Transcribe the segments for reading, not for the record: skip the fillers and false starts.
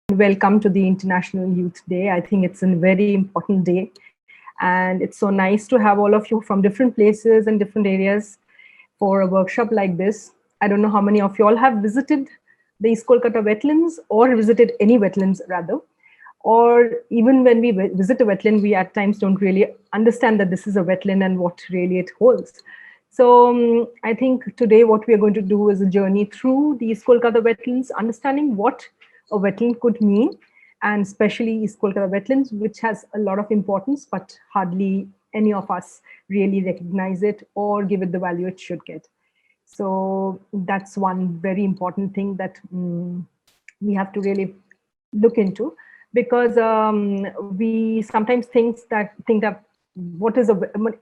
Welcome to the International Youth Day. I think it's a very important day. And it's so nice to have all of you from different places and different areas for a workshop like this. I don't know how many of you all have visited the East Kolkata Wetlands or visited any wetlands rather. Or even when we visit a wetland, we at times don't really understand that this is a wetland and what really it holds. So I think today what we are going to do is a journey through the East Kolkata wetlands, understanding what a wetland could mean, and especially East Kolkata wetlands, which has a lot of importance, but hardly any of us really recognize it or give it the value it should get. So that's one very important thing that we have to really look into, because we sometimes think that what is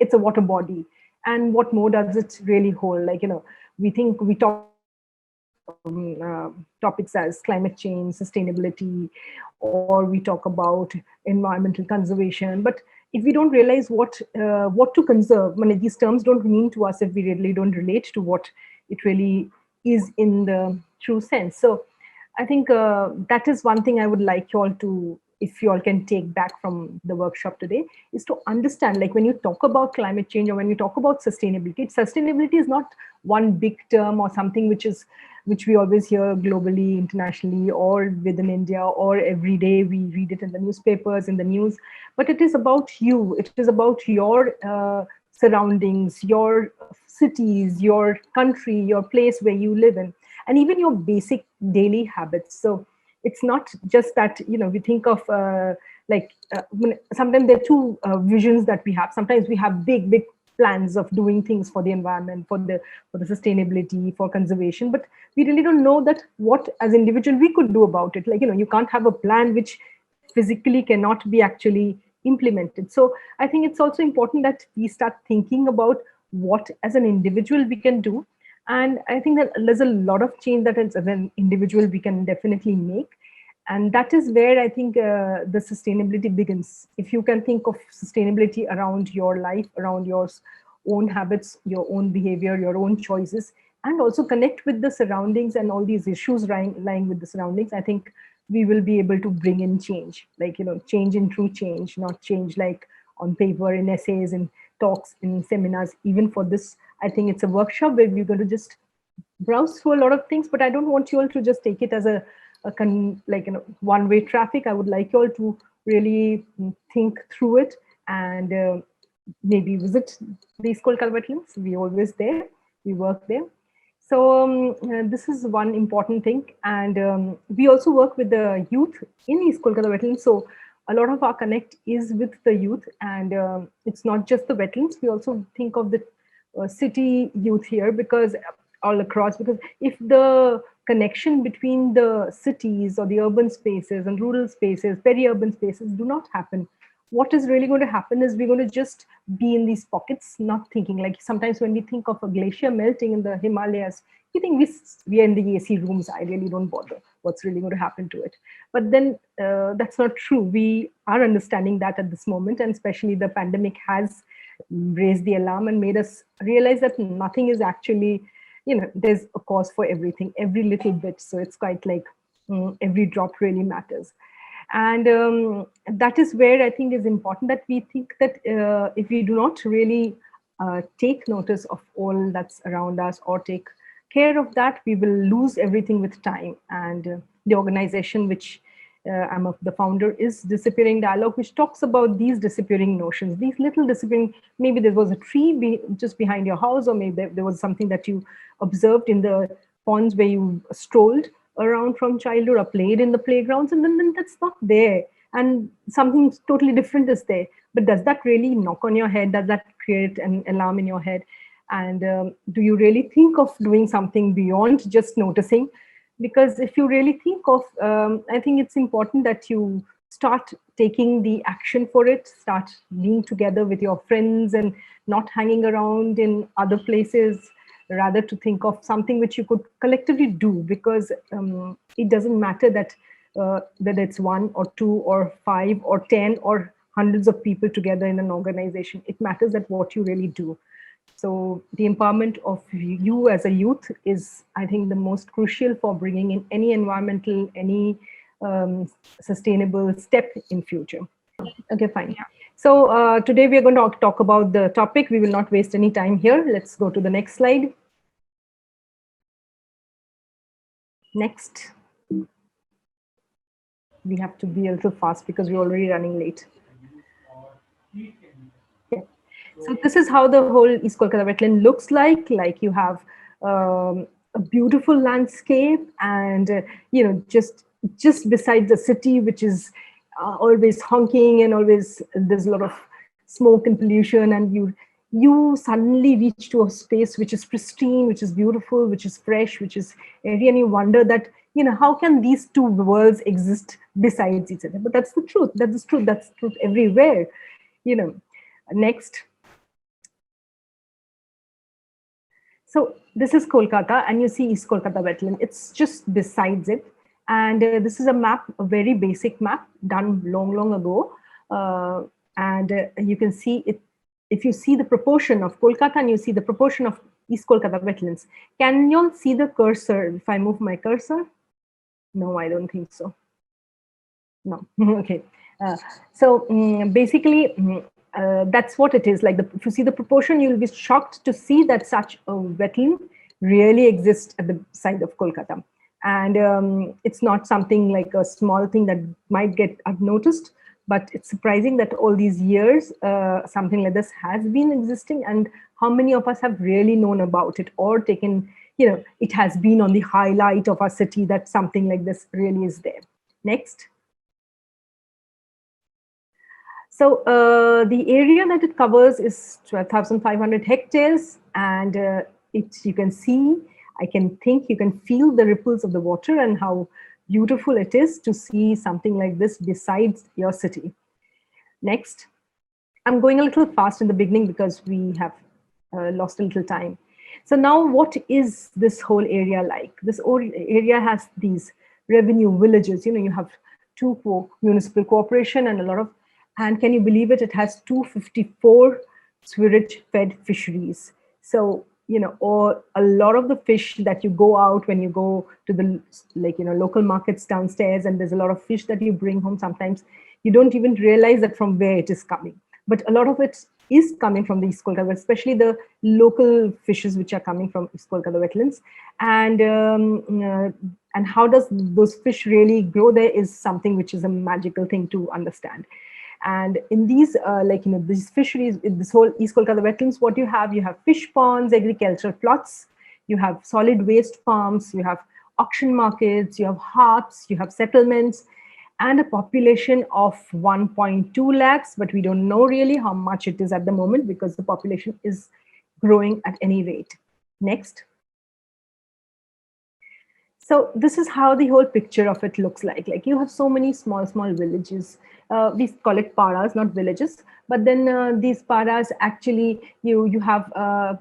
it's a water body, and what more does it really hold? Like, we talk topics as climate change, sustainability, or we talk about environmental conservation. But if we don't realize what to conserve, I mean, these terms don't mean to us if we really don't relate to what it really is in the true sense. So I think that is one thing I would like you all to, if you all can take back from the workshop today, is to understand, like when you talk about climate change or when you talk about sustainability is not one big term or something which we always hear globally, internationally, or within India, or every day we read it in the newspapers, in the news. But it is about you. It is about your surroundings, your cities, your country, your place where you live in, and even your basic daily habits. So it's not just that, we think of sometimes there are two visions that we have. Sometimes we have big plans of doing things for the environment, for the sustainability, for conservation, but we really don't know that what as individual we could do about it. Like, you can't have a plan which physically cannot be actually implemented. So I think it's also important that we start thinking about what as an individual we can do. And I think that there's a lot of change that as an individual we can definitely make. And that is where I think the sustainability begins. If you can think of sustainability around your life, around your own habits, your own behavior, your own choices, and also connect with the surroundings and all these issues lying with the surroundings, I think we will be able to bring in change, like, change in true change, not change like on paper, in essays, in talks, in seminars. Even for this, I think it's a workshop where we're going to just browse through a lot of things, but I don't want you all to just take it as a one-way traffic. I would like you all to really think through it and maybe visit the East Kolkata Wetlands. We're always there. We work there. So this is one important thing. And we also work with the youth in East Kolkata Wetlands. So a lot of our connect is with the youth, and it's not just the wetlands. We also think of the city youth here, because all across, because if the connection between the cities or the urban spaces and rural spaces, peri-urban spaces do not happen, what is really going to happen is we're going to just be in these pockets, not thinking. Like sometimes when we think of a glacier melting in the Himalayas, we think we are in the AC rooms. I really don't bother what's really going to happen to it. But then that's not true. We are understanding that at this moment, and especially the pandemic has raised the alarm and made us realize that nothing is actually, there's a cause for everything, every little bit. So it's quite like every drop really matters. And that is where I think is important, that we think that if we do not really take notice of all that's around us or take care of that, we will lose everything with time. And the organization which I'm the founder is Disappearing Dialogue, which talks about these disappearing notions, these little disappearing. Maybe there was a tree just behind your house, or maybe there was something that you observed in the ponds where you strolled around from childhood or played in the playgrounds, and then that's not there, and something totally different is there. But does that really knock on your head? Does that create an alarm in your head? And do you really think of doing something beyond just noticing? Because if you really think of, I think it's important that you start taking the action for it, start being together with your friends and not hanging around in other places, rather to think of something which you could collectively do. Because it doesn't matter that whether it's one or two or five or 10 or hundreds of people together in an organization. It matters that what you really do. So the empowerment of you as a youth is, I think, the most crucial for bringing in any environmental, any sustainable step in future. Okay, fine. So today we are going to talk about the topic. We will not waste any time here. Let's go to the next slide. Next. We have to be a little fast because we're already running late. Yeah. So this is how the whole East Kolkata wetland looks like. Like you have a beautiful landscape, and just beside the city, which is always honking and always there's a lot of smoke and pollution, and you suddenly reach to a space which is pristine, which is beautiful, which is fresh, which is airy, and you wonder that how can these two worlds exist besides each other? But that's the truth. That's the truth. That's the truth everywhere. Next. So this is Kolkata, and you see East Kolkata wetland. It's just besides it. And this is a map, a very basic map done long ago. You can see it. If you see the proportion of Kolkata and you see the proportion of East Kolkata wetlands, can you all see the cursor? If I move my cursor? No, I don't think so. No. Okay. Basically, that's what it is. Like if you see the proportion, you'll be shocked to see that such a wetland really exists at the side of Kolkata. And it's not something like a small thing that might get unnoticed, but it's surprising that all these years, something like this has been existing, and how many of us have really known about it or taken, it has been on the highlight of our city that something like this really is there. Next. So the area that it covers is 12,500 hectares, and you can see, you can feel the ripples of the water and how beautiful it is to see something like this besides your city. Next. I'm going a little fast in the beginning because we have lost a little time. So now what is this whole area like? This whole area has these revenue villages. You have two municipal corporation and a lot of, and can you believe it? It has 254 sewage-fed fisheries. So, or a lot of the fish that you go out when you go to the local markets downstairs, and there's a lot of fish that you bring home. Sometimes you don't even realize that from where it is coming. But a lot of it is coming from the East Kolkata, especially the local fishes which are coming from East Kolkata wetlands. And how does those fish really grow there is something which is a magical thing to understand. And in these, these fisheries, in this whole East Kolkata wetlands, what you have fish ponds, agricultural plots, you have solid waste farms, you have auction markets, you have hearths, you have settlements, and a population of 1.2 lakhs, but we don't know really how much it is at the moment because the population is growing at any rate. Next. So this is how the whole picture of it looks like. Like you have so many small villages. We call it paras, not villages. But then these paras actually, you have a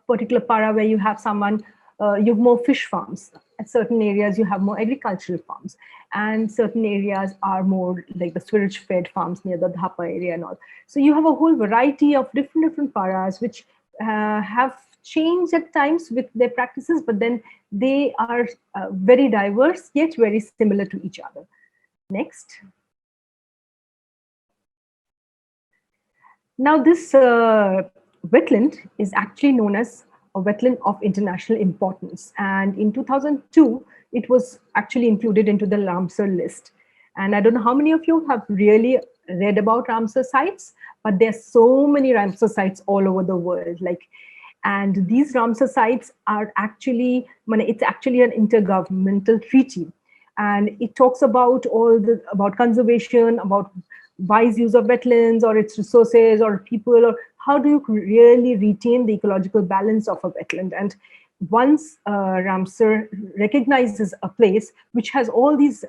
particular para where you have someone, you have more fish farms. At certain areas, you have more agricultural farms. And certain areas are more like the sewage-fed farms near the Dhapa area and all. So you have a whole variety of different paras which have changed at times with their practices, but then they are very diverse yet very similar to each other. Next. Now this wetland is actually known as a wetland of international importance, and in 2002 it was actually included into the Ramsar list. And I don't know how many of you have really read about Ramsar sites, but there's so many Ramsar sites all over the world. And these Ramsar sites are actually, it's actually an intergovernmental treaty, and it talks about about conservation, about wise use of wetlands or its resources or people, or how do you really retain the ecological balance of a wetland. And once Ramsar recognizes a place which has all these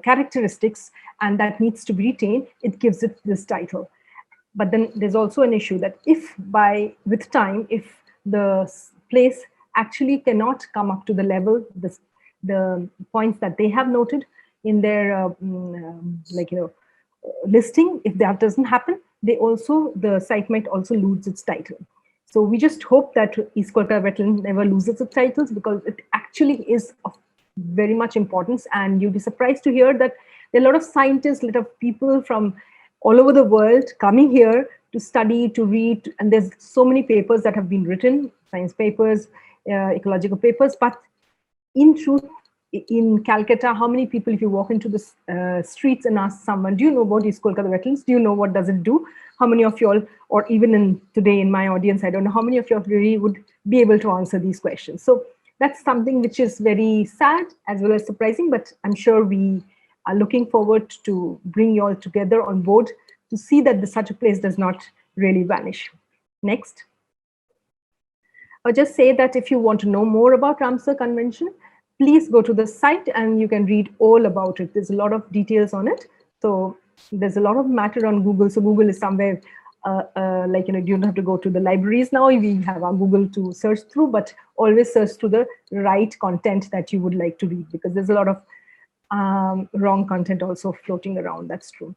characteristics and that needs to be retained, it gives it this title. But then there's also an issue that with time, if the place actually cannot come up to the level, the points that they have noted in their listing, if that doesn't happen, the site might also lose its title. So we just hope that East Kolkata wetland never loses its titles, because it actually is of very much importance. And you'll be surprised to hear that there are a lot of scientists, a lot of people from all over the world coming here to study, to read, and there's so many papers that have been written, science papers, ecological papers. But in truth, in Calcutta, how many people, if you walk into the streets and ask someone, do you know about East Kolkata Wetlands? Do you know what does it do? How many of you all, or even today in my audience, I don't know how many of you really would be able to answer these questions. So that's something which is very sad as well as surprising, but I'm sure we are looking forward to bring you all together on board to see that such a place does not really vanish. Next. I'll just say that if you want to know more about Ramsar Convention, please go to the site and you can read all about it. There's a lot of details on it. So there's a lot of matter on Google. So Google is somewhere like, you don't have to go to the libraries now. We have our Google to search through, but always search through the right content that you would like to read, because there's a lot of wrong content also floating around. That's true.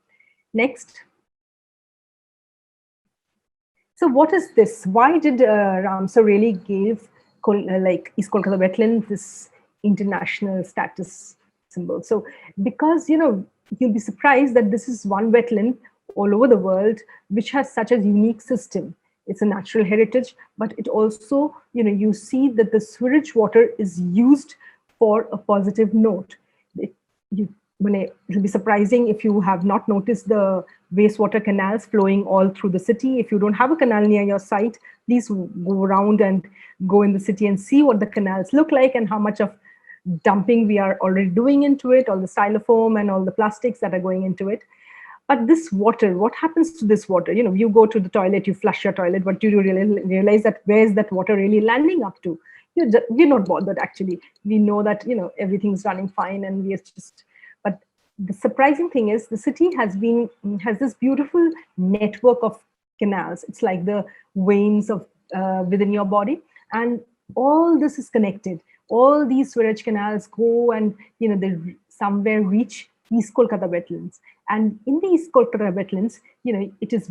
Next. So what is this? Why did Ramsar really give like East Kolkata Wetlands this international status symbol? So because, you'll be surprised that this is one wetland all over the world which has such a unique system. It's a natural heritage, but it also, you see that the sewage water is used for a positive note. It'll be surprising if you have not noticed the wastewater canals flowing all through the city. If you don't have a canal near your site, please go around and go in the city and see what the canals look like and how much of dumping we are already doing into it, all the styrofoam and all the plastics that are going into it. But this water, what happens to this water? You go to the toilet, you flush your toilet, but do you really realize that where's that water really landing up to? We're not bothered, actually. We know that, everything's running fine and we're just... But the surprising thing is the city has this beautiful network of canals. It's like the veins of within your body, and all this is connected. All these sewage canals go and they somewhere reach East Kolkata Wetlands. And in the East Kolkata Wetlands, it's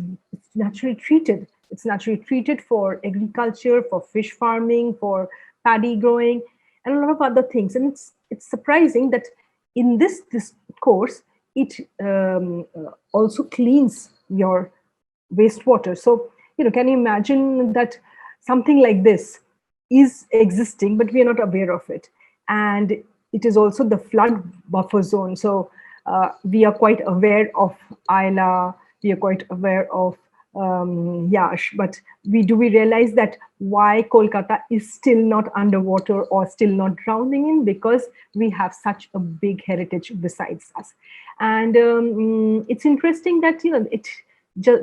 naturally treated. It's naturally treated for agriculture, for fish farming, for paddy growing, and a lot of other things. And it's surprising that in this course, it also cleans your wastewater. So, can you imagine that something like this is existing, but we are not aware of it? And it is also the flood buffer zone. So we are quite aware of Isla, we are quite aware of Yash, but we realize that why Kolkata is still not underwater or still not drowning in? Because we have such a big heritage besides us. And it's interesting that it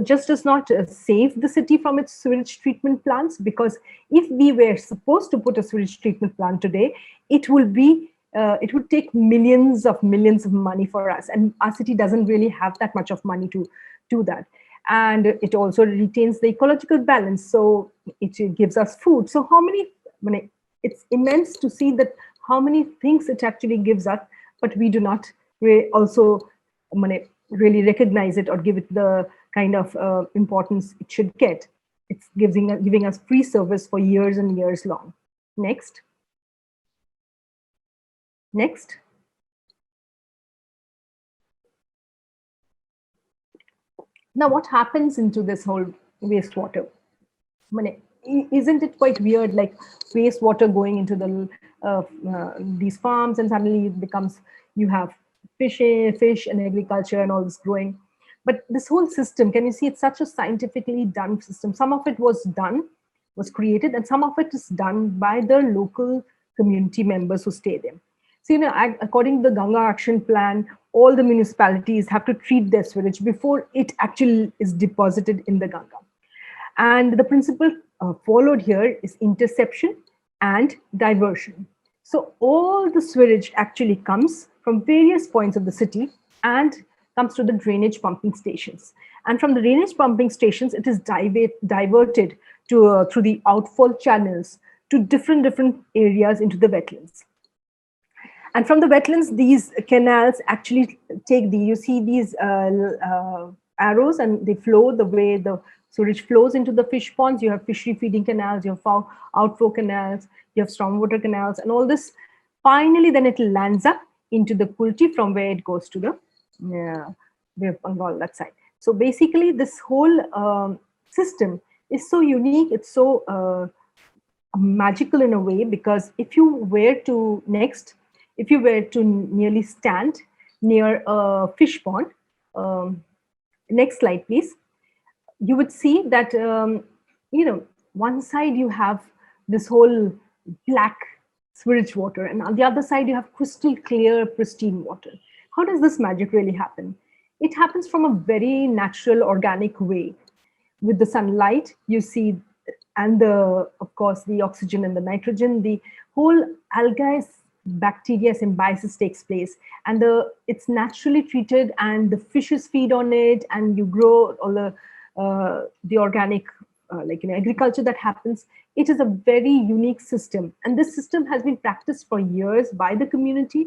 just does not save the city from its sewage treatment plants, because if we were supposed to put a sewage treatment plant today, it would take millions of money for us, and our city doesn't really have that much of money to do that. And it also retains the ecological balance, so it gives us food. So it's immense to see that how many things it actually gives us, but we do not also really recognize it or give it the kind of importance it should get. It's giving us free service for years and years long. Next. Now, what happens into this whole wastewater? Isn't it quite weird, like wastewater going into these farms, and suddenly it becomes, you have fish and agriculture and all this growing. But this whole system, can you see, it's such a scientifically done system. Some of it was created, and some of it is done by the local community members who stay there. So, according to the Ganga Action Plan, all the municipalities have to treat their sewage before it actually is deposited in the Ganga. And the principle followed here is interception and diversion. So all the sewage actually comes from various points of the city and comes to the drainage pumping stations. And from the drainage pumping stations, it is diverted to through the outfall channels to different areas into the wetlands. And from the wetlands, these canals actually take you see these arrows, and they flow the way the sewage flows into the fish ponds. You have fishery feeding canals, you have outflow canals, you have stormwater canals, and all this Finally, then it lands up into the kulti, from where it goes to the Bay of Bengal, that side. So basically, this whole system is so unique. It's so magical in a way, because if you were to nearly stand near a fish pond, next slide, please, you would see that one side you have this whole black sewage water, and on the other side you have crystal clear pristine water. How does this magic really happen? It happens from a very natural organic way. With the sunlight, you see, and the of course the oxygen and the nitrogen, the whole algae bacteria symbiosis takes place, and it's naturally treated, and the fishes feed on it, and you grow all the organic agriculture that happens. It is a very unique system, and this system has been practiced for years by the community,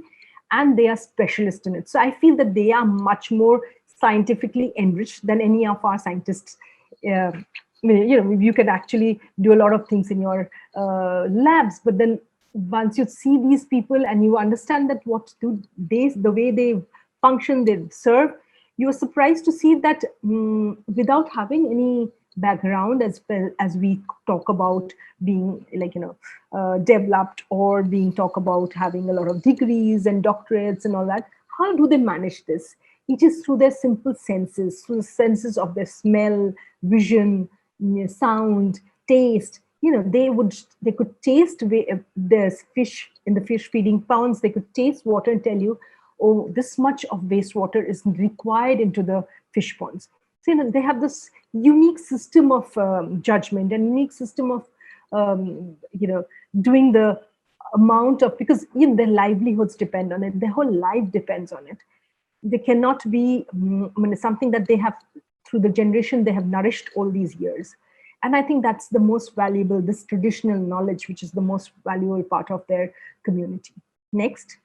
and they are specialists in it. So I feel that they are much more scientifically enriched than any of our scientists. You can actually do a lot of things in your labs, but then once you see these people and you understand that the way they function, they serve, you are surprised to see that without having any background, as well as we talk about being developed, or being talk about having a lot of degrees and doctorates and all that, how do they manage this? It is through their simple senses, through the senses of their smell, vision, sound, taste. They could taste there's fish in the fish feeding ponds. They could taste water and tell you, oh, this much of wastewater is required into the fish ponds. So they have this unique system of judgment, and unique system of doing the amount of, because their livelihoods depend on it. Their whole life depends on it. They cannot be something that they have through the generation they have nourished all these years. And I think that's the most valuable, this traditional knowledge, which is the most valuable part of their community. Next.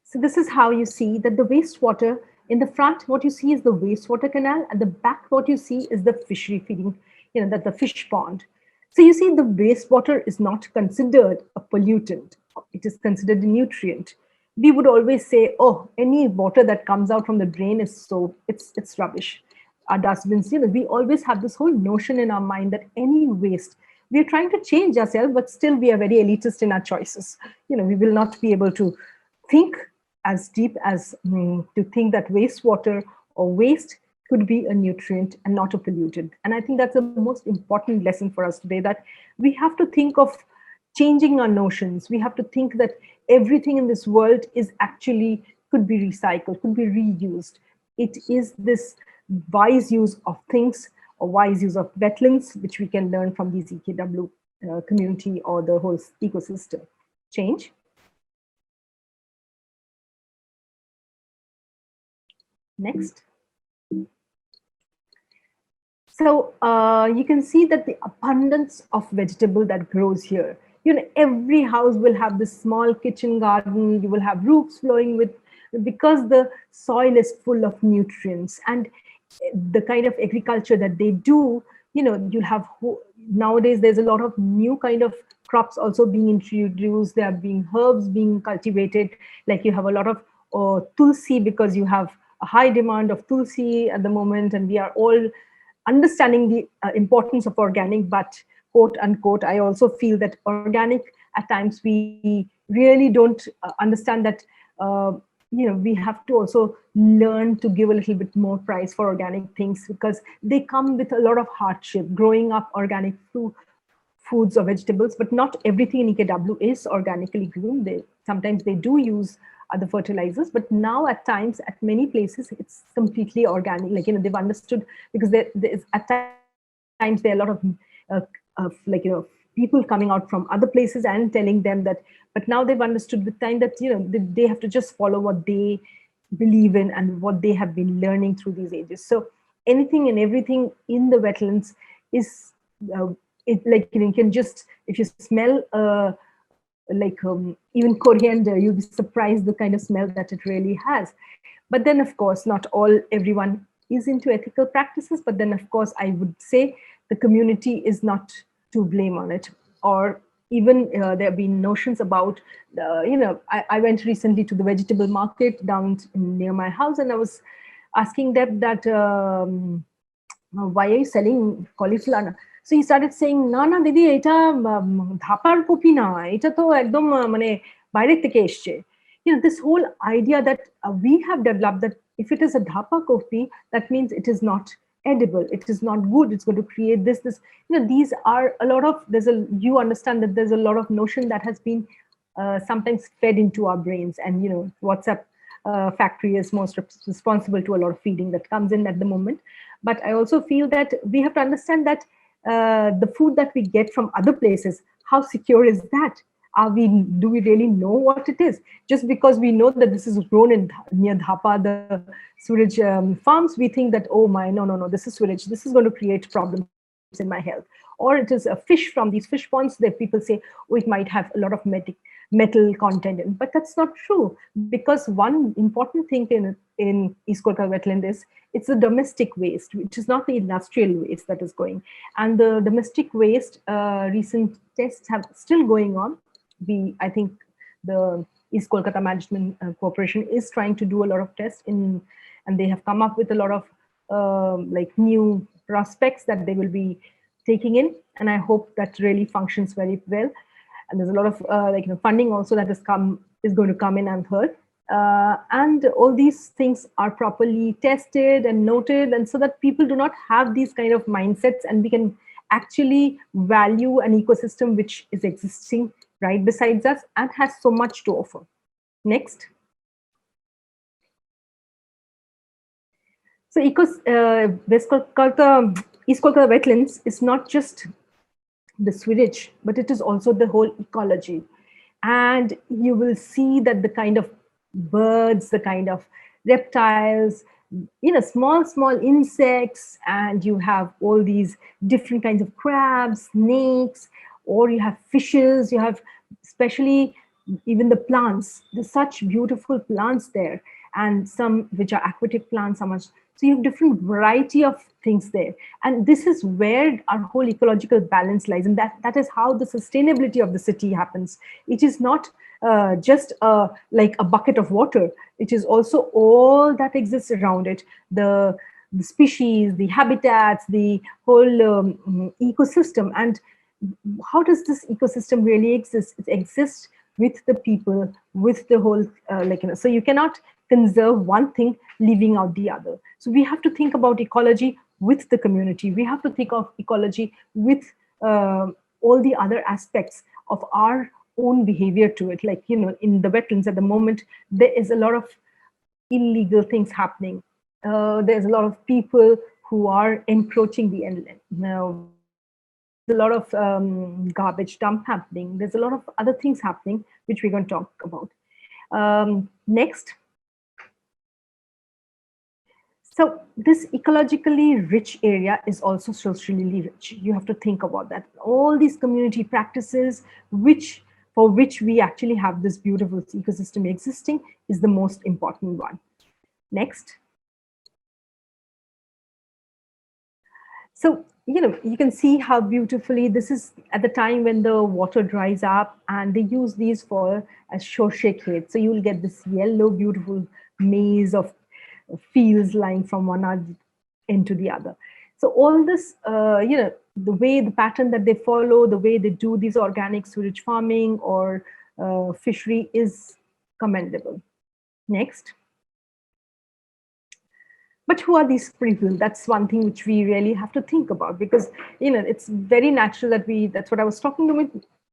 So this is how you see that the wastewater, in the front, what you see is the wastewater canal. At the back, what you see is the fishery feeding, that the fish pond. So you see the wastewater is not considered a pollutant. It is considered a nutrient. We would always say, oh, any water that comes out from the drain is it's rubbish. Our dustbins, we always have this whole notion in our mind that any waste, we are trying to change ourselves, but still we are very elitist in our choices. We will not be able to think as deep as to think that wastewater or waste could be a nutrient and not a pollutant. And I think that's the most important lesson for us today, that we have to think of changing our notions. We have to think that everything in this world is actually could be recycled, could be reused. It is this wise use of things, or wise use of wetlands, which we can learn from these EKW community or the whole ecosystem. Change. Next. So you can see that the abundance of vegetable that grows here. Every house will have this small kitchen garden. You will have roofs flowing with, because the soil is full of nutrients, and the kind of agriculture that they do, you'll have, nowadays there's a lot of new kind of crops also being introduced. There are being herbs being cultivated, like you have a lot of tulsi, because you have a high demand of tulsi at the moment, and we are all understanding the importance of organic, but quote unquote, I also feel that organic, at times we really don't understand that we have to also learn to give a little bit more price for organic things, because they come with a lot of hardship. Growing up organic foods or vegetables, but not everything in EKW is organically grown. Sometimes they do use other fertilizers, but now at times, at many places, it's completely organic. They've understood, because there is at times there are a lot of people coming out from other places and telling them that, but now they've understood with time that they have to just follow what they believe in and what they have been learning through these ages. So anything and everything in the wetlands is you can just, if you smell even coriander, you'll be surprised the kind of smell that it really has. But then, of course, not everyone is into ethical practices. But then, of course, I would say the community is not to blame on it, or even there have been notions about, I went recently to the vegetable market down near my house, and I was asking them that, why are you selling cauliflower? So he started saying, "Na na didi, eta dhapar kopi na, eta to ekdom mane baire theke esche." This whole idea that we have developed, that if it is a dhapa kopi, that means it is not edible, it is not good, it's going to create this. These are a lot of, you understand that there's a lot of notion that has been sometimes fed into our brains, and WhatsApp factory is most responsible to a lot of feeding that comes in at the moment. But I also feel that we have to understand that the food that we get from other places, how secure is that? Do we really know what it is? Just because we know that this is grown near Dhapa, the sewage farms, we think that, oh my, no, this is sewage, this is going to create problems in my health. Or it is a fish from these fish ponds that people say, oh, it might have a lot of metal content in. But that's not true, because one important thing in East Kolkata wetland is it's the domestic waste, which is not the industrial waste that is going. And the domestic waste, recent tests have still going on. I think the East Kolkata Management Corporation is trying to do a lot of tests and they have come up with a lot of like new prospects that they will be taking in, and I hope that really functions very well. And there's a lot of funding also that is going to come in, I've heard. And all these things are properly tested and noted, and so that people do not have these kind of mindsets, and we can actually value an ecosystem which is existing right besides us and has so much to offer. Next. So East Kolkata wetlands is not just the sewage, but it is also the whole ecology. And you will see that the kind of birds, the kind of reptiles, small insects, and you have all these different kinds of crabs, snakes, or you have fishes, you have especially even the plants. There's such beautiful plants there, and some which are aquatic plants, so you have different variety of things there. And this is where our whole ecological balance lies, and that is how the sustainability of the city happens. It is not just like a bucket of water. It is also all that exists around it, the species, the habitats, the whole ecosystem. And how does this ecosystem really exist? It exists with the people, with the whole, so you cannot conserve one thing leaving out the other. So we have to think about ecology with the community. We have to think of ecology with all the other aspects of our own behavior to it. Like, in the wetlands at the moment, there is a lot of illegal things happening. There's a lot of people who are encroaching the inland. Now, there's a lot of garbage dump happening. There's a lot of other things happening, which we're going to talk about. Next. So this ecologically rich area is also socially rich. You have to think about that. All these community practices, for which we actually have this beautiful ecosystem existing, is the most important one. Next. So, you can see how beautifully this is at the time when the water dries up, and they use these as shoshek. So you will get this yellow, beautiful maze of fields lying from one end to the other. So all this, the pattern that they follow, the way they do these organic sewage farming or fishery is commendable. Next. But who are these people? That's one thing which we really have to think about, because it's very natural that that's what I was talking about.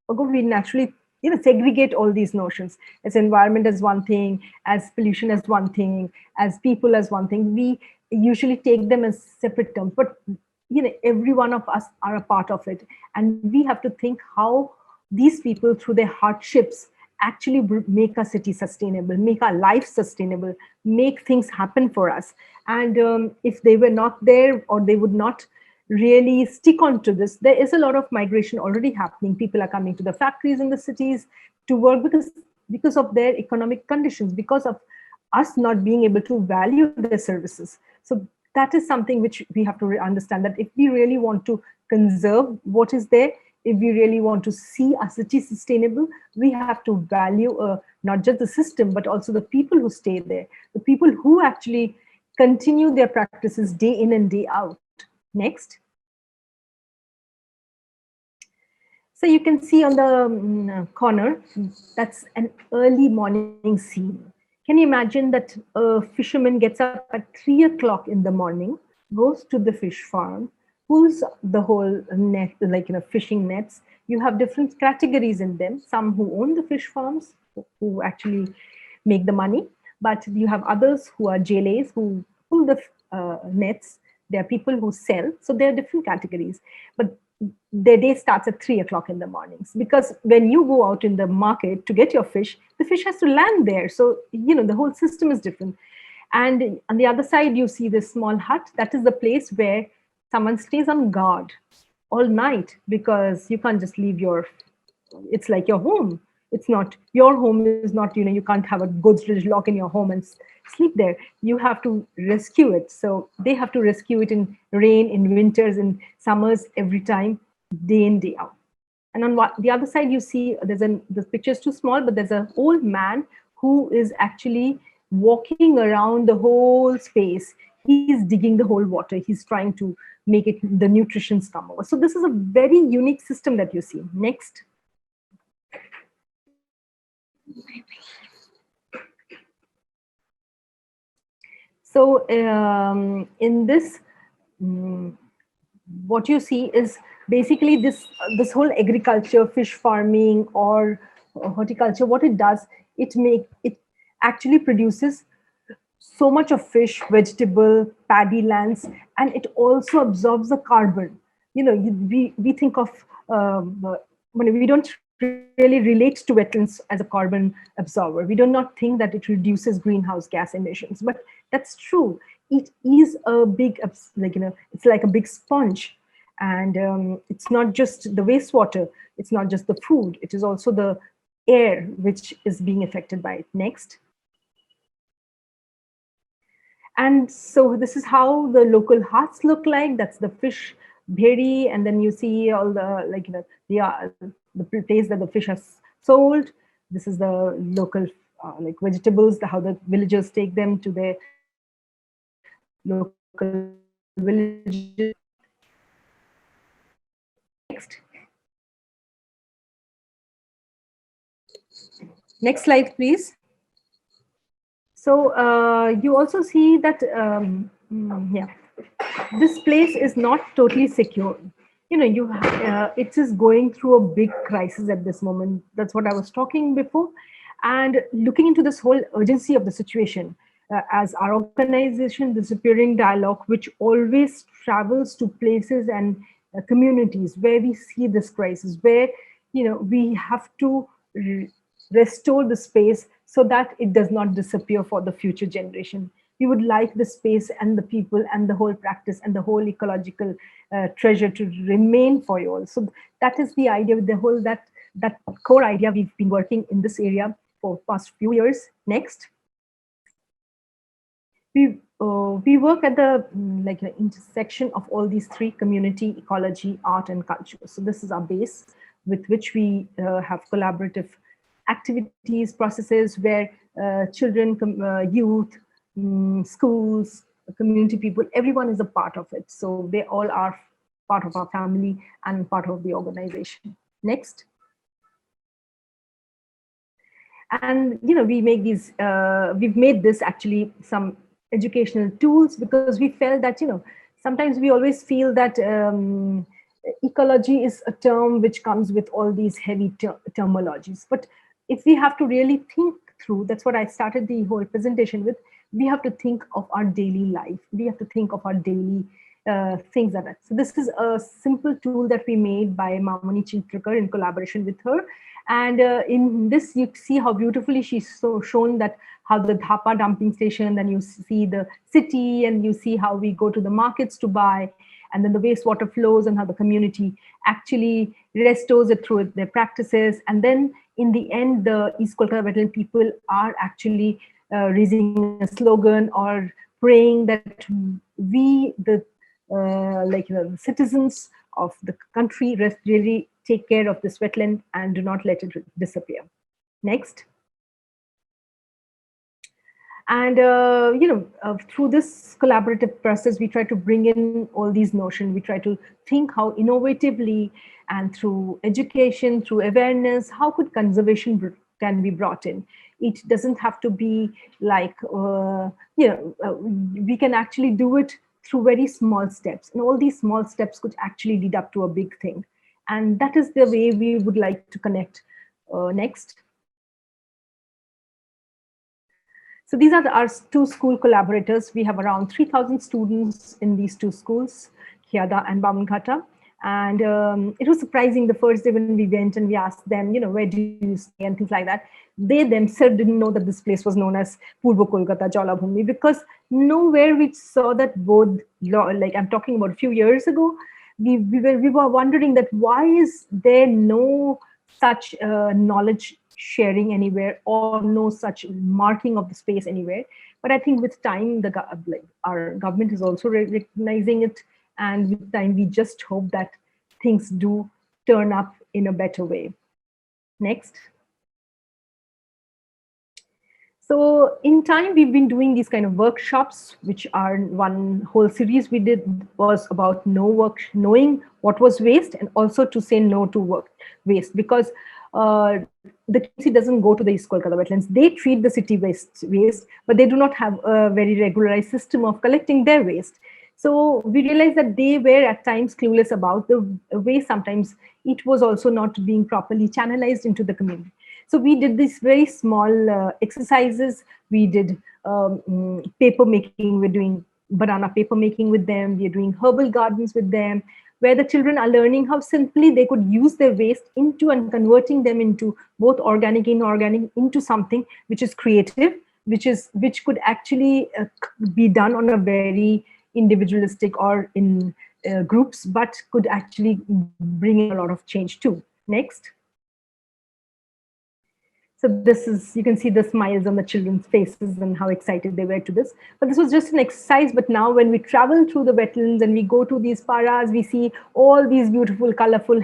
We naturally segregate all these notions as environment as one thing, as pollution as one thing, as people as one thing. We usually take them as separate terms, but every one of us are a part of it, and we have to think how these people, through their hardships, actually make our city sustainable, make our life sustainable, make things happen for us. And if they were not there, or they would not really stick on to this, there is a lot of migration already happening. People are coming to the factories in the cities to work because of their economic conditions, because of us not being able to value their services. So that is something which we have to understand, that if we really want to conserve what is there, if we really want to see our city sustainable, we have to value not just the system, but also the people who stay there, the people who actually continue their practices day in and day out. Next. So you can see on the corner, that's an early morning scene. Can you imagine that a fisherman gets up at 3 o'clock in the morning, goes to the fish farm, pulls the whole net, like, fishing nets. You have different categories in them. Some who own the fish farms, who actually make the money, but you have others who are jalays who pull the nets. There are people who sell. So there are different categories. But their day starts at 3 o'clock in the mornings, because when you go out in the market to get your fish, the fish has to land there. So, the whole system is different. And on the other side, you see this small hut. That is the place where someone stays on guard all night, because you can't just leave it's like your home. It's not, your home is not, you can't have a Godrej lock in your home and sleep there. You have to rescue it. So they have to rescue it in rain, in winters, in summers, every time, day in, day out. And on the other side, you see the picture is too small, but there's an old man who is actually walking around the whole space. He's digging the whole water. He's trying to make it, the nutritions come over. So this is a very unique system that you see. Next. So in this, what you see is basically this whole agriculture, fish farming or horticulture. What it does, it actually produces so much of fish, vegetable, paddy lands, and it also absorbs the carbon. We think of when we don't really relate to wetlands as a carbon absorber. We do not think that it reduces greenhouse gas emissions, but that's true. It is a big, it's like a big sponge. And it's not just the wastewater, it's not just the food, it is also the air which is being affected by it. Next. And so this is how the local huts look like. That's the fish bheri, and then you see all the the place that the fish has sold. This is the local vegetables, how the villagers take them to their local villages. Next. Next slide, please. So you also see that, this place is not totally secure. It is going through a big crisis at this moment. That's what I was talking before. And looking into this whole urgency of the situation, as our organization, Disappearing Dialogue, which always travels to places and communities where we see this crisis, where we have to restore the space so that it does not disappear for the future generation. We would like the space and the people and the whole practice and the whole ecological treasure to remain for you all. So that is the idea with the whole, that core idea. We've been working in this area for past few years. Next. We work at the intersection of all these three: community, ecology, art, and culture. So this is our base with which we have collaborative activities, processes where children, youth, schools, community people, everyone is a part of it. So they all are part of our family and part of the organization. Next. And we make these, we've made this actually some educational tools, because we felt that sometimes we always feel that ecology is a term which comes with all these heavy terminologies. But if we have to really think through, that's what I started the whole presentation with, we have to think of our daily life. We have to think of our daily things like that. So this is a simple tool that we made by Mamoni Chintrikar in collaboration with her. And in this, you see how beautifully she's shown that how the Dhapa dumping station, then you see the city, and you see how we go to the markets to buy, and then the wastewater flows, and how the community actually restores it through their practices. And then in the end, the East Kolkata Wetland people are actually raising a slogan or praying that we, the citizens of the country, really take care of this wetland and do not let it disappear. Next. And through this collaborative process, we try to bring in all these notions. We try to think how innovatively and through education, through awareness, how could conservation can be brought in. It doesn't have to be like, we can actually do it through very small steps. And all these small steps could actually lead up to a big thing. And that is the way we would like to connect. Next. So these are our two school collaborators. We have around 3,000 students in these two schools, Khiada and Bamunkata. And it was surprising the first day when we went and we asked them, where do you stay and things like that. They themselves didn't know that this place was known as Purva Kolkata Jalabhumi, because nowhere we saw that both, like I'm talking about a few years ago, we were wondering that why is there no such knowledge sharing anywhere or no such marking of the space anywhere. But I think with time, our government is also recognizing it. And with time, we just hope that things do turn up in a better way. Next. So in time, we've been doing these kind of workshops, which are one whole series we did was about knowing what was waste, and also to say no to waste, because the city doesn't go to the East Kolkata wetlands. They treat the city waste, but they do not have a very regularized system of collecting their waste. So we realized that they were at times clueless about the way sometimes it was also not being properly channelized into the community. So we did these very small exercises. We did paper making. We're doing banana paper making with them. We're doing herbal gardens with them, where the children are learning how simply they could use their waste into and converting them into both organic and inorganic into something which is creative, which could actually be done on a very individualistic or in groups, but could actually bring in a lot of change too. Next. So this is, you can see the smiles on the children's faces and how excited they were to this. But this was just an exercise. But now when we travel through the wetlands and we go to these paras, we see all these beautiful, colorful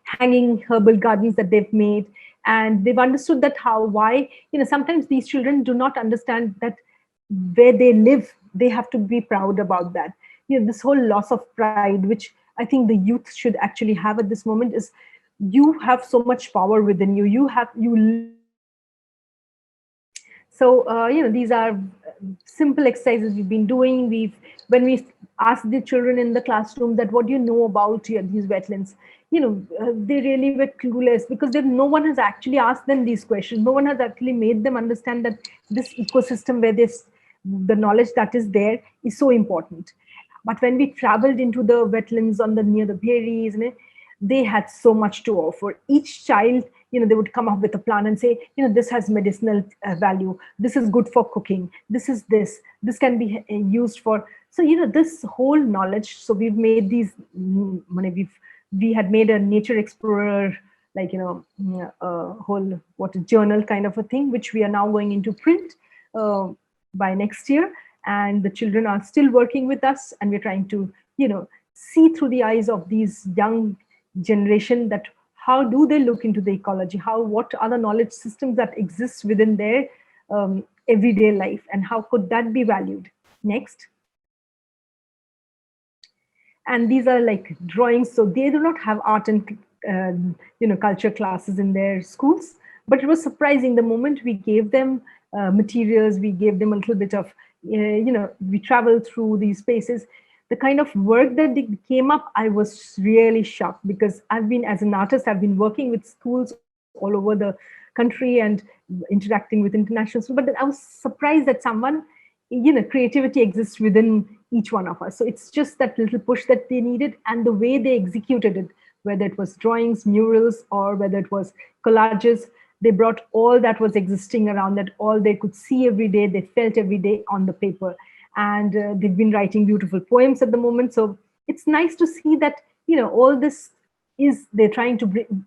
hanging herbal gardens that they've made. And they've understood that why, sometimes these children do not understand that where they live, they have to be proud about that. This whole loss of pride, which I think the youth should actually have at this moment, is you have so much power within you. So these are simple exercises we've been doing. When we ask the children in the classroom that what do you know about these wetlands, they really were clueless, because no one has actually asked them these questions. No one has actually made them understand that this ecosystem where the knowledge that is there is so important. But when we traveled into the wetlands near the berries, they had so much to offer. Each child, they would come up with a plan and say, this has medicinal value. This is good for cooking. This can be used for. So, this whole knowledge. So we've made these, we had made a nature explorer, like, a whole, journal kind of a thing, which we are now going into print by next year. And the children are still working with us, and we're trying to, see through the eyes of these young generation that how do they look into the ecology, what are the knowledge systems that exist within their everyday life, and how could that be valued. Next. And these are like drawings, so they do not have art and culture classes in their schools, but it was surprising the moment we gave them materials, we gave them a little bit of we traveled through these spaces. The kind of work that they came up, I was really shocked, because as an artist, I've been working with schools all over the country and interacting with international schools, but I was surprised that creativity exists within each one of us. So it's just that little push that they needed, and the way they executed it, whether it was drawings, murals, or whether it was collages, they brought all that was existing around, that all they could see every day, they felt every day on the paper. And they've been writing beautiful poems at the moment. So it's nice to see that, all this they're trying to bring,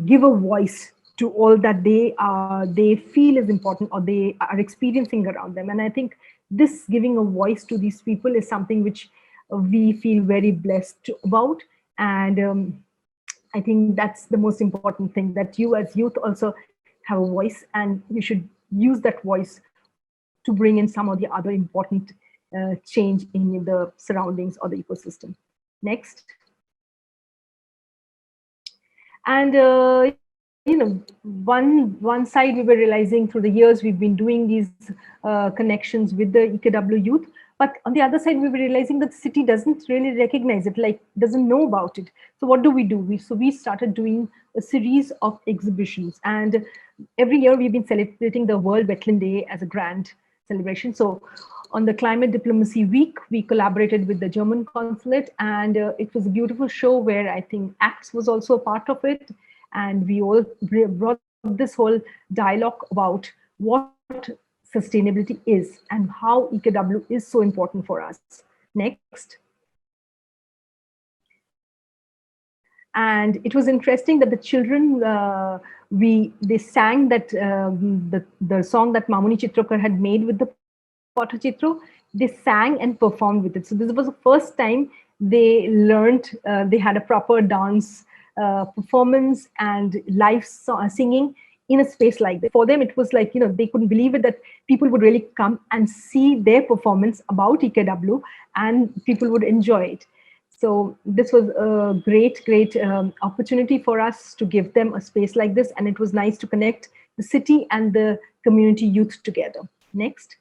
give a voice to all that they feel is important, or they are experiencing around them. And I think this giving a voice to these people is something which we feel very blessed about. And I think that's the most important thing, that you as youth also have a voice, and you should use that voice to bring in some of the other important change in the surroundings or the ecosystem. Next. And one side, we were realizing through the years we've been doing these connections with the EKW youth, but on the other side we were realizing that the city doesn't really recognize it, like doesn't know about it. So what do? We started doing a series of exhibitions, and every year we've been celebrating the World Wetland Day as a grand celebration. So on the Climate Diplomacy Week, we collaborated with the German consulate, and it was a beautiful show where I think ACTS was also a part of it. And we all brought this whole dialogue about what sustainability is and how EKW is so important for us. Next. And it was interesting that the children, they sang that the song that Mamuni Chitrokar had made with the Patachitro, they sang and performed with it. So this was the first time they learned, they had a proper dance performance and live singing in a space like this. For them, it was like, they couldn't believe it, that people would really come and see their performance about EKW and people would enjoy it. So this was a great opportunity for us to give them a space like this. And it was nice to connect the city and the community youth together. Next.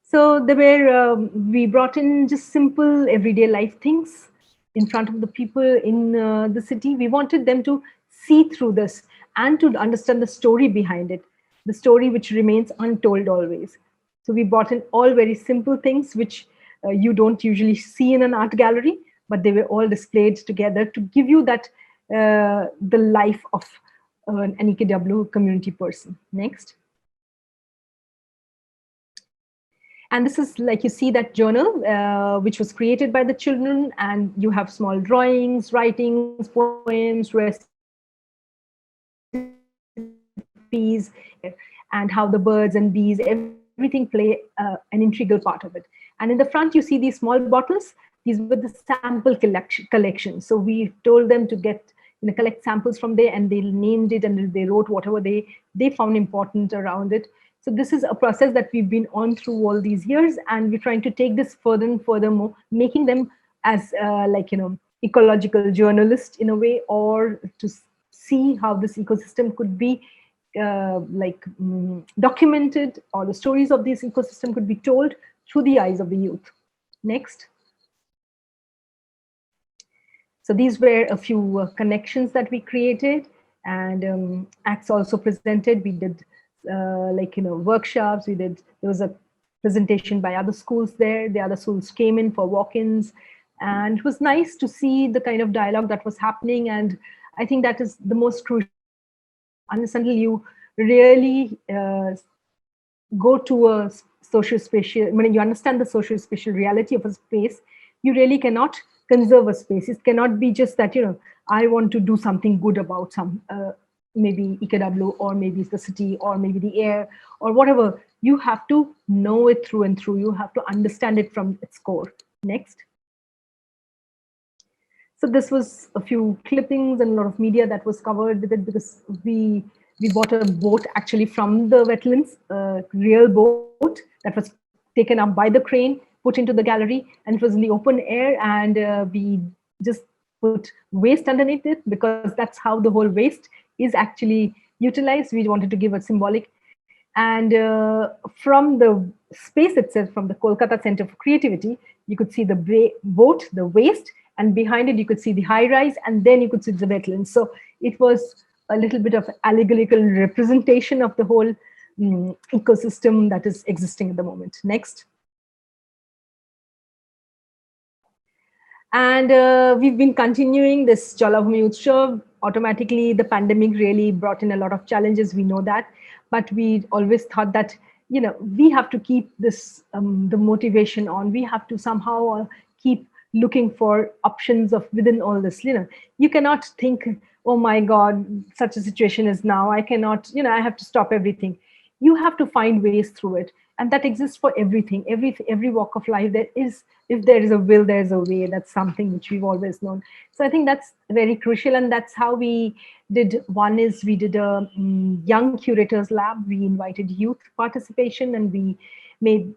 So there were, we brought in just simple everyday life things in front of the people in the city. We wanted them to see through this and to understand the story behind it, the story which remains untold always. So we brought in all very simple things which you don't usually see in an art gallery, but they were all displayed together to give you that the life of an EKW community person. Next. And this is, like, you see that journal, which was created by the children, and you have small drawings, writings, poems, recipes, and how the birds and bees, everything play an integral part of it. And in the front, you see these small bottles. These were the sample collection. So we told them to collect samples from there, and they named it and they wrote whatever they found important around it. So this is a process that we've been on through all these years, and we're trying to take this further and furthermore, making them as ecological journalists in a way, or to see how this ecosystem could be documented, or the stories of this ecosystem could be told through the eyes of the youth. Next. So these were a few connections that we created, and ACTS also presented. We did workshops. There was a presentation by other schools there. The other schools came in for walk-ins, and it was nice to see the kind of dialogue that was happening. And I think that is the most crucial. Unless until you really go to a socio-spatial, when you understand the socio-spatial reality of a space, you really cannot conserve a space. It cannot be just that, I want to do something good about some maybe EKW, or maybe it's the city, or maybe the air, or whatever. You have to know it through and through. You have to understand it from its core. Next. So this was a few clippings and a lot of media that was covered with it, because we bought a boat actually from the wetlands, a real boat that was taken up by the crane, put into the gallery, and it was in the open air, and we just put waste underneath it, because that's how the whole waste is actually utilized. We wanted to give a symbolic. And from the space itself, from the Kolkata Center for Creativity, you could see the boat, the waste, and behind it you could see the high rise, and then you could see the wetlands. So it was a little bit of allegorical representation of the whole ecosystem that is existing at the moment. Next. And we've been continuing this Jalabhumi Utsav. Automatically, the pandemic really brought in a lot of challenges, we know that. But we always thought that, we have to keep this, the motivation on. We have to somehow keep looking for options of within all this. You cannot think, oh my God, such a situation is now. I cannot, I have to stop everything. You have to find ways through it. And that exists for everything, every walk of life. There is, if there is a will, there is a way. That's something which we've always known. So I think that's very crucial, and that's how we did. One is we did a young curators lab. We invited youth participation, and we made,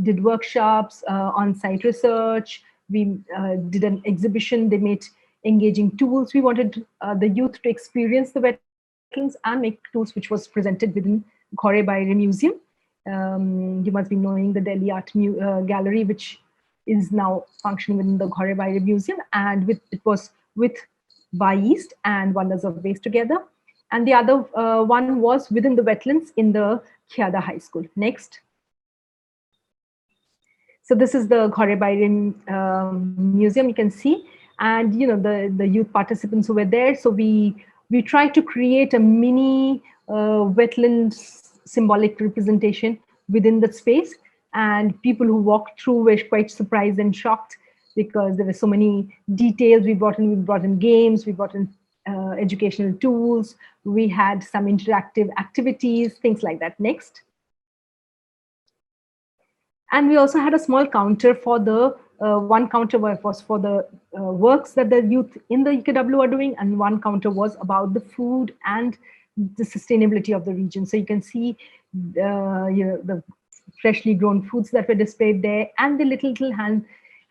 did workshops, on-site research. We did an exhibition. They made engaging tools. We wanted the youth to experience the wetlands and make tools, which was presented within Ghore Baire Museum. You must be knowing the Delhi Art Gallery, which is now functioning within the Ghore Baire Museum, and it was with By East and Wonders of Waste together. And the other one was within the wetlands in the Khyada High School. Next. So this is the Ghore Baire Museum, you can see, and the youth participants who were there. So we tried to create a mini wetland symbolic representation within the space, and people who walked through were quite surprised and shocked because there were so many details. We brought in games, we brought in educational tools, we had some interactive activities, things like that. Next. And we also had a small counter for the one counter was for the works that the youth in the EKW are doing, and one counter was about the food and the sustainability of the region. So you can see the freshly grown foods that were displayed there, and the little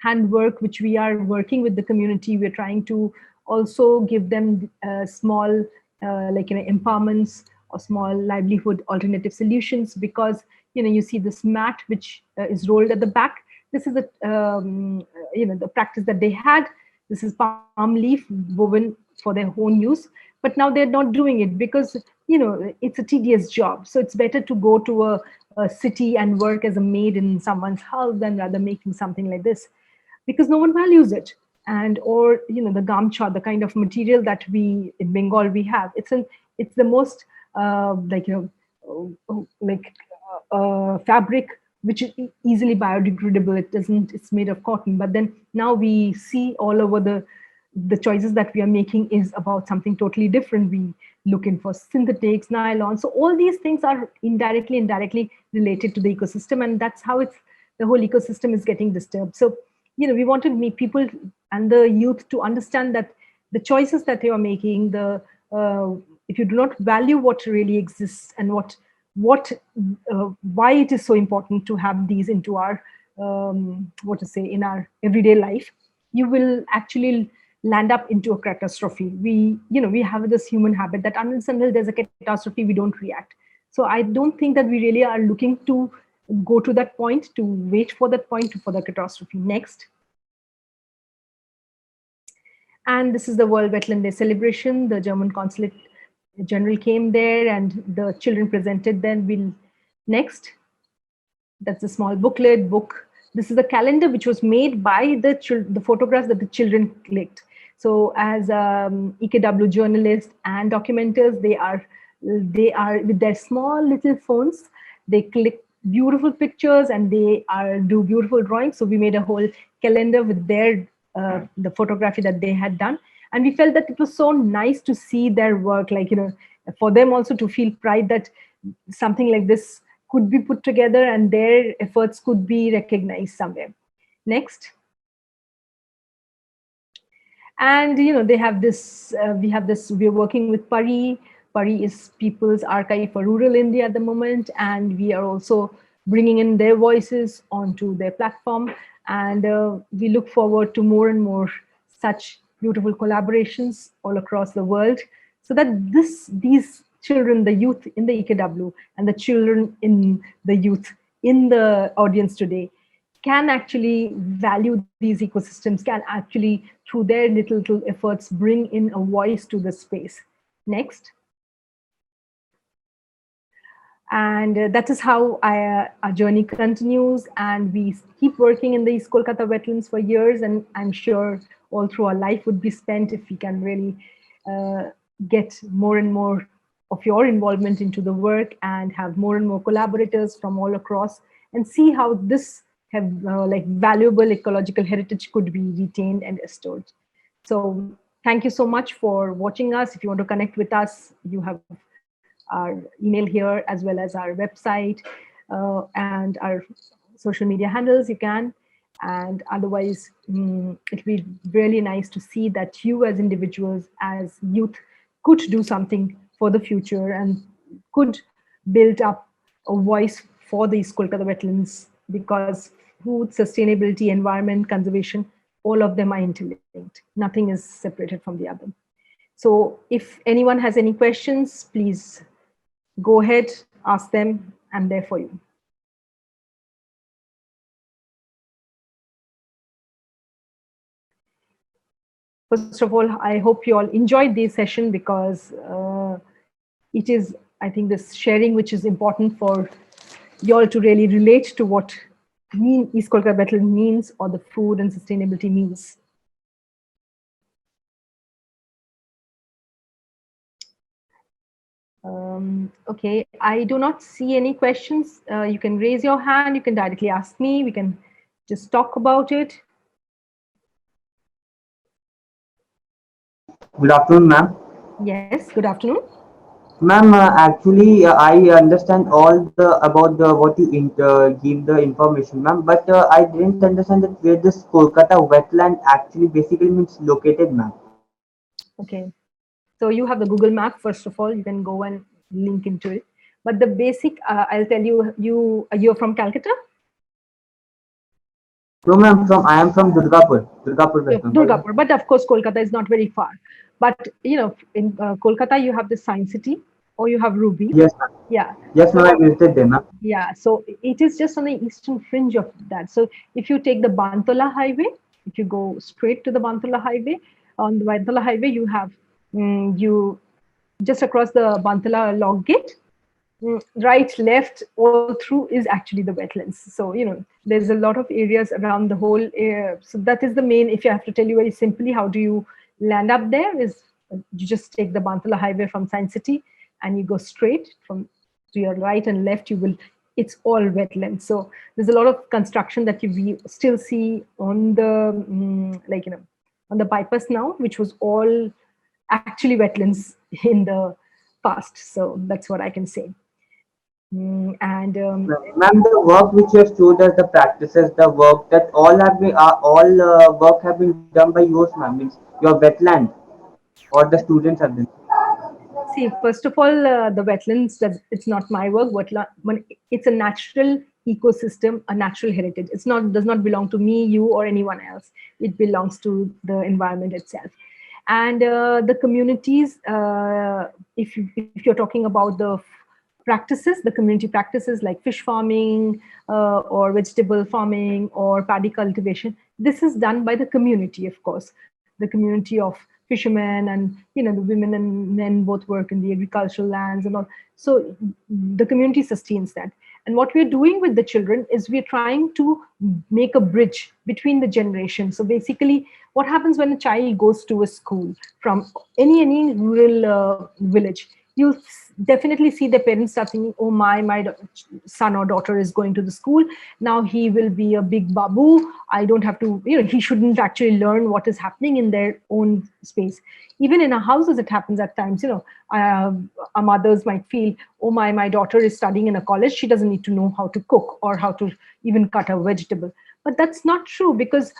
handwork which we are working with the community. We're trying to also give them small empowerments or small livelihood alternative solutions, because you see this mat which is rolled at the back. This is the practice that they had. This is palm leaf woven for their own use, but now they're not doing it because it's a tedious job. So it's better to go to a city and work as a maid in someone's house than rather making something like this, because no one values it. And or the gamcha, the kind of material that we in Bengal we have, it's the most fabric which is easily biodegradable. It's made of cotton. But then now we see all over the choices that we are making is about something totally different. We looking for synthetics, nylon. So all these things are indirectly related to the ecosystem, and that's how the whole ecosystem is getting disturbed. So we wanted people and the youth to understand that the choices that they are making, if you do not value what really exists and why it is so important to have these into our in our everyday life, you will actually land up into a catastrophe. We have this human habit that unless there's a catastrophe, we don't react. So I don't think that we really are looking to go to that point, to wait for that point for the catastrophe. Next. And this is the World Wetland Day celebration. The German Consulate General came there and the children presented then. Next. That's a small book. This is a calendar which was made by the photographs that the children clicked. So as EKW journalists and documenters, they are with their small little phones, they click beautiful pictures and they do beautiful drawings. So we made a whole calendar with the photography that they had done. And we felt that it was so nice to see their work, for them also to feel pride that something like this could be put together and their efforts could be recognized somewhere. Next. And they have this, we're working with Pari. Pari is People's Archive for Rural India at the moment, and we are also bringing in their voices onto their platform. And we look forward to more and more such beautiful collaborations all across the world, so that these children, the youth in the EKW and the children in the youth in the audience today can actually value these ecosystems, can actually, through their little efforts, bring in a voice to the space. Next. And that is how our journey continues, and we keep working in the East Kolkata Wetlands for years, and I'm sure all through our life would be spent if we can really get more and more of your involvement into the work and have more and more collaborators from all across and see how this valuable ecological heritage could be retained and restored. So thank you so much for watching us. If you want to connect with us, you have our email here as well as our website. and our social media handles, you can. And otherwise, it'll be really nice to see that you as individuals, as youth, could do something for the future and could build up a voice for these Kolkata wetlands, because food, sustainability, environment, conservation, all of them are interlinked. Nothing is separated from the other. So if anyone has any questions, please go ahead, ask them. I'm there for you. First of all, I hope you all enjoyed this session, because it is, I think, this sharing which is important for you all to really relate to what East Kolkata Wetland means, or the food and sustainability means. Okay, I do not see any questions. You can raise your hand, you can directly ask me, we can just talk about it. Good afternoon, ma'am. Yes, good afternoon. Ma'am, actually, I understand all the about the what you give the information, ma'am. But I didn't understand that where this Kolkata wetland actually basically means located, ma'am. Okay, so you have the Google map. First of all, you can go and link into it. But the basic, I'll tell you, you're from Calcutta. No, ma'am. I am from Durgapur, Durgapur, West Bengal, ma'am. Durgapur, but of course Kolkata is not very far. But in Kolkata you have the Science City, or you have Ruby. Yes, ma'am. Yeah. Yes, ma'am. I So visited there, ma'am. yeah, so it is just on the eastern fringe of that. So if you take the Bantola Highway, if you go straight to the Bantola Highway, on the Bantola Highway you have you just across the Bantola log gate, right, left, all through is actually the wetlands. So there's a lot of areas around the whole area. So that is the main. If you have to tell you very simply, how do you land up there, is you just take the Bantala highway from Science City, and you go straight from to your right and left. You will It's all wetlands. So there's a lot of construction that we still see on the on the bypass now, which was all actually wetlands in the past. So that's what I can say. And Ma'am, the work which you have showed us, the practices, the work that all work have been done by yours, ma'am. Means your wetland or the students have been. see, first of all, the wetlands, that it's not my work. It's a natural ecosystem, a natural heritage. It's not Does not belong to me, you, or anyone else. It belongs to the environment itself. And the communities, if you're talking about the practices, the community practices like fish farming, or vegetable farming, or paddy cultivation, this is done by the community, of course. The community of fishermen, and the women and men both work in the agricultural lands and all. So the community sustains that. And what we're doing with the children is we're trying to make a bridge between the generations. So basically, what happens when a child goes to a school from any rural village, you'll definitely see the parents start thinking, oh, my son or daughter is going to the school. Now he will be a big babu. I don't have to, he shouldn't actually learn what is happening in their own space. Even in our houses, it happens at times. Our mothers might feel, oh, my daughter is studying in a college. She doesn't need to know how to cook or how to even cut a vegetable. But that's not true, because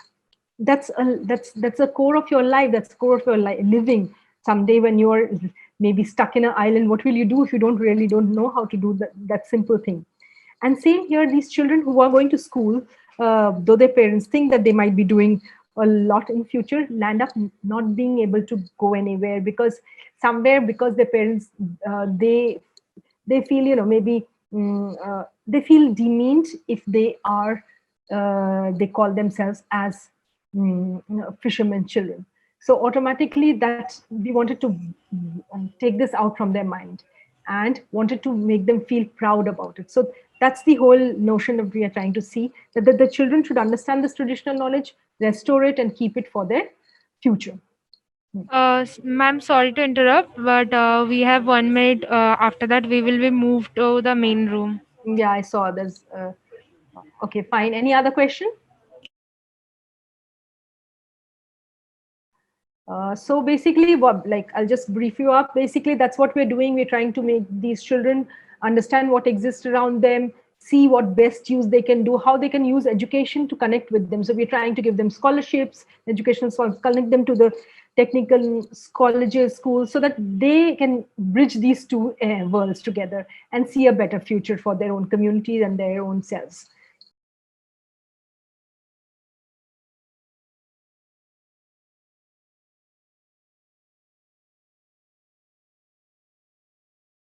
that's a core of your life. That's core of your living. Someday when you're maybe stuck in an island, what will you do if you don't know how to do that simple thing? And same here, these children who are going to school, though their parents think that they might be doing a lot in future, land up not being able to go anywhere, because somewhere, because their parents, they feel, maybe they feel demeaned if they are they call themselves as fishermen children. So automatically, that we wanted to take this out from their mind, and wanted to make them feel proud about it. So that's the whole notion of we are trying to see, that the children should understand this traditional knowledge, restore it, and keep it for their future. Ma'am, sorry to interrupt, but we have 1 minute. After that, we will be moved to the main room. Yeah, I saw there's okay, fine. Any other question? So basically, I'll just brief you up. Basically, that's what we're doing. We're trying to make these children understand what exists around them, see what best use they can do, how they can use education to connect with them. So we're trying to give them scholarships, educational scholarships, connect them to the technical colleges, schools, so that they can bridge these two worlds together and see a better future for their own communities and their own selves.